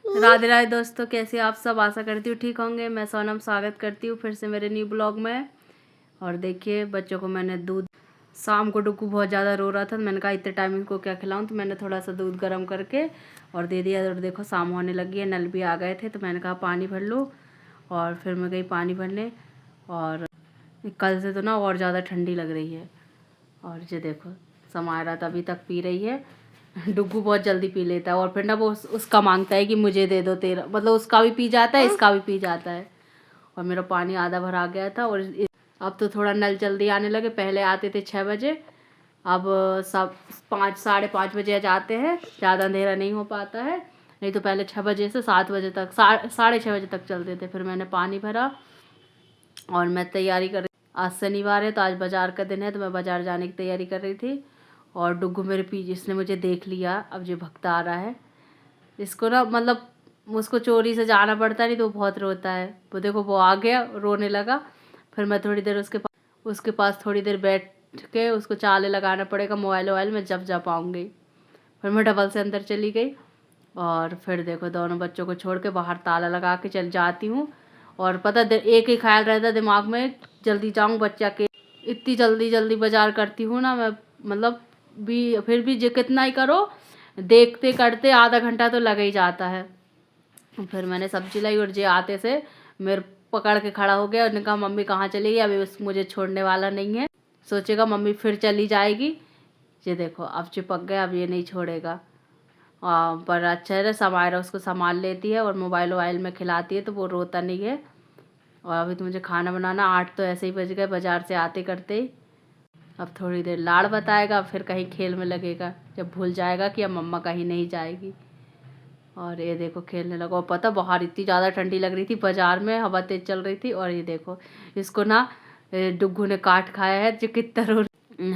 राधे राधे दोस्तों, कैसे आप सब। आशा करती हूँ ठीक होंगे। मैं सोनम स्वागत करती हूँ फिर से मेरे न्यू ब्लॉग में। और देखिए, बच्चों को मैंने दूध, शाम को डुक्कू बहुत ज़्यादा रो रहा था तो मैंने कहा इतने टाइम इनको क्या खिलाऊं, तो मैंने थोड़ा सा दूध गर्म करके और दे दिया। और देखो शाम होने लगी है, नल भी आ गए थे तो मैंने कहा पानी भर लो। और फिर मैं गई पानी भरने। और कल से तो ना और ज़्यादा ठंडी लग रही है। और ये देखो, समायरा तो अभी तक पी रही है। डुग्गू बहुत जल्दी पी लेता है और फिर ना वो उसका मांगता है कि मुझे दे दो तेरा, मतलब उसका भी पी जाता है, इसका भी पी जाता है। और मेरा पानी आधा भरा गया था। और अब तो थोड़ा नल जल्दी आने लगे, पहले आते थे 6 बजे, अब सब 5 साढ़े 5 बजे जाते हैं। ज़्यादा अंधेरा नहीं हो पाता है, नहीं तो पहले 6 बजे से 7 बजे तक, साढ़े 6 बजे तक चलते थे। फिर मैंने पानी भरा और मैं तैयारी कर रही। आज शनिवार है तो आज बाज़ार का दिन है तो मैं बाज़ार जाने की तैयारी कर रही थी। और डुग्गू मेरे पीछे, इसने मुझे देख लिया, अब जो भगता आ रहा है। इसको ना मतलब उसको चोरी से जाना पड़ता नहीं तो वो बहुत रोता है। वो देखो वो आ गया, रोने लगा। फिर मैं थोड़ी देर उसके पास थोड़ी देर बैठ के उसको चाले लगाना पड़ेगा मोबाइल वोबाइल में, जब जा पाऊँगी। फिर मैं डबल से अंदर चली गई। और फिर देखो दोनों बच्चों को छोड़ के बाहर ताला लगा के चल जाती हूँ। और पता एक ही ख्याल रहता दिमाग में, जल्दी जाऊँ बच्चा के। इतनी जल्दी जल्दी बाजार करती हूँ ना मैं, मतलब भी फिर भी जो कितना ही करो, देखते करते आधा घंटा तो लग ही जाता है। फिर मैंने सब्जी लाई और जे आते से मेरे पकड़ के खड़ा हो गया। उसने कहा मम्मी कहाँ चली गई, अभी मुझे छोड़ने वाला नहीं है, सोचेगा मम्मी फिर चली जाएगी। ये देखो अब चिपक गया, अब ये नहीं छोड़ेगा। पर अच्छा है, समायरा उसको संभाल लेती है और मोबाइल वोबाइल में खिलाती है तो वो रोता नहीं है। और अभी तो मुझे खाना बनाना, 8 तो ऐसे ही बज गए बाज़ार से आते करते ही। अब थोड़ी देर लाड़ बताएगा, फिर कहीं खेल में लगेगा, जब भूल जाएगा कि अब मम्मा कहीं नहीं जाएगी। और ये देखो खेलने लगा। और पता बाहर इतनी ज़्यादा ठंडी लग रही थी, बाज़ार में हवा तेज चल रही थी। और ये देखो इसको ना डुग्गू ने काट खाया है, जो कितना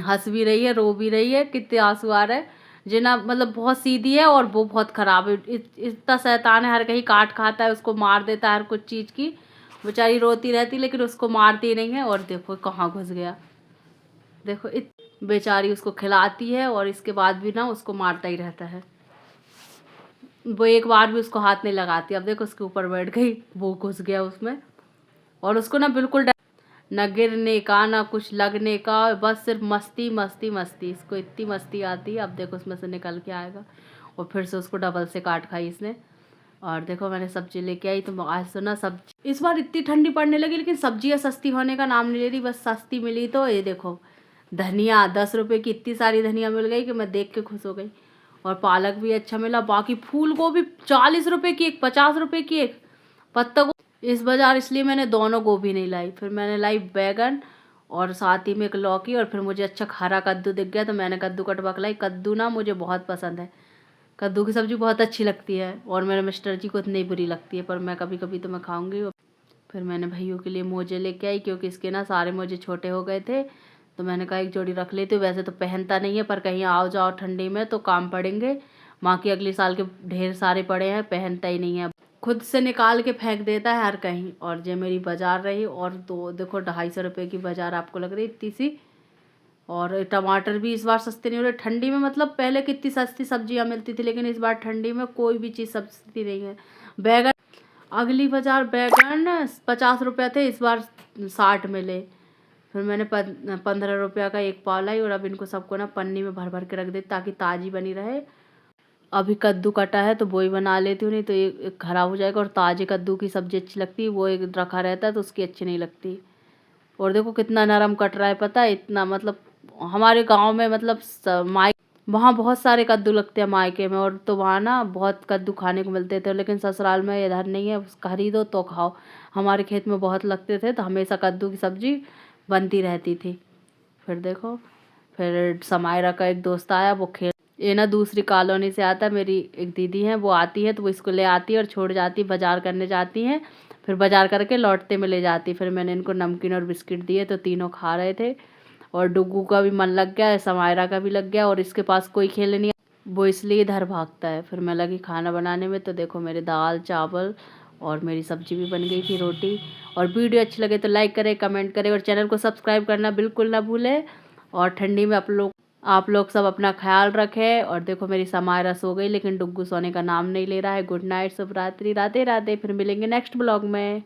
हंस भी रही है, रो भी रही है, कितने आंसू आ रहे हैं। जो ना मतलब बहुत सीधी है और वो बहुत ख़राब है, इतना शैतान है, हर कहीं काट खाता है, उसको मार देता है हर कुछ चीज़ की। बेचारी रोती रहती लेकिन उसको मारती नहीं है। और देखो कहाँ घुस गया, देखो बेचारी उसको खिलाती है और इसके बाद भी ना उसको मारता ही रहता है। वो एक बार भी उसको हाथ नहीं लगाती। अब देखो उसके ऊपर बैठ गई, वो घुस गया उसमें। और उसको ना बिल्कुल न गिरने का ना कुछ लगने का, बस सिर्फ मस्ती मस्ती मस्ती, इसको इतनी मस्ती आती है। अब देखो उसमें से निकल के आएगा। और फिर से उसको डबल से काट खाई इसने। और देखो मैंने सब्जी लेके आई तो आज तो ना सब्जी इस बार इतनी ठंडी पड़ने लगी, लेकिन सब्जियाँ सस्ती होने का नाम नहीं ले रही। बस सस्ती मिली तो ये देखो धनिया 10 रुपये की इतनी सारी धनिया मिल गई कि मैं देख के खुश हो गई। और पालक भी अच्छा मिला। बाकी फूल गोभी 40 रुपये की एक, 50 रुपये की एक। पत्ता गोभी इस बाजार इसलिए मैंने दोनों गोभी नहीं लाई। फिर मैंने लाई बैगन और साथ ही में एक लौकी। और फिर मुझे अच्छा हरा कद्दू दिख गया तो मैंने कद्दू कटवा के लाई। कद्दू ना मुझे बहुत पसंद है, कद्दू की सब्ज़ी बहुत अच्छी लगती है। और मेरे मिस्टर जी को इतनी बुरी लगती है, पर मैं कभी कभी तो मैं खाऊंगी। फिर मैंने भैया के लिए मोजे लेके आई, क्योंकि इसके ना सारे मोजे छोटे हो गए थे तो मैंने कहा एक जोड़ी रख लेती हूँ। वैसे तो पहनता नहीं है, पर कहीं आओ जाओ ठंडी में तो काम पड़ेंगे। माँ की अगले साल के ढेर सारे पड़े हैं, पहनता ही नहीं है, खुद से निकाल के फेंक देता है हर कहीं। और जो मेरी बाजार रही, और तो देखो 250 रुपये की बाजार आपको लग रही इतनी सी। और टमाटर भी इस बार सस्ते नहीं हो रहे ठंडी में, मतलब पहले कितनी सस्ती सब्जियां मिलती थी, लेकिन इस बार ठंडी में कोई भी चीज़ सस्ती नहीं है। बैगन, अगली बाजार बैगन 50 रुपये थे, इस बार 60 मिले। फिर मैंने 15 रुपये का एक पाव लाई। और अब इनको सबको ना पन्नी में भर भर के रख देती ताकि ताज़ी बनी रहे। अभी कद्दू कटा है तो वही बना लेती हूँ, नहीं तो ये खराब हो जाएगा। और ताज़े कद्दू की सब्ज़ी अच्छी लगती है, वो एक रखा रहता है तो उसकी अच्छी नहीं लगती। और देखो कितना नरम कट रहा है, पता है इतना, मतलब हमारे गांव में मतलब वहाँ बहुत सारे कद्दू लगते हैं मायके में, और तो वहाँ ना बहुत कद्दू खाने को मिलते थे। लेकिन ससुराल में इधर नहीं है, खरीदो तो खाओ। हमारे खेत में बहुत लगते थे तो हमेशा कद्दू की सब्ज़ी बनती रहती थी। फिर देखो, फिर समायरा का एक दोस्त आया, वो ये ना दूसरी कॉलोनी से आता है। मेरी एक दीदी है, वो आती है तो वो इसको ले आती है और छोड़ जाती है, बाजार करने जाती हैं। फिर बाजार करके लौटते में ले जाती। फिर मैंने इनको नमकीन और बिस्किट दिए तो तीनों खा रहे थे। और डुग्गू का भी मन लग गया है, समायरा का भी लग गया। और इसके पास कोई खेल नहीं, वो इसलिए इधर भागता है। फिर मैं लगी खाना बनाने में तो देखो मेरे दाल चावल और मेरी सब्जी भी बन गई थी, रोटी। और वीडियो अच्छी लगे तो लाइक करें, कमेंट करें और चैनल को सब्सक्राइब करना बिल्कुल ना भूलें। और ठंडी में आप लोग आप लोग सब अपना ख्याल रखें। और देखो मेरी समायरा सो गई, लेकिन डुग्गू सोने का नाम नहीं ले रहा है। गुड नाइट, शुभ रात्रि, राधे राधे। फिर मिलेंगे नेक्स्ट ब्लॉग में।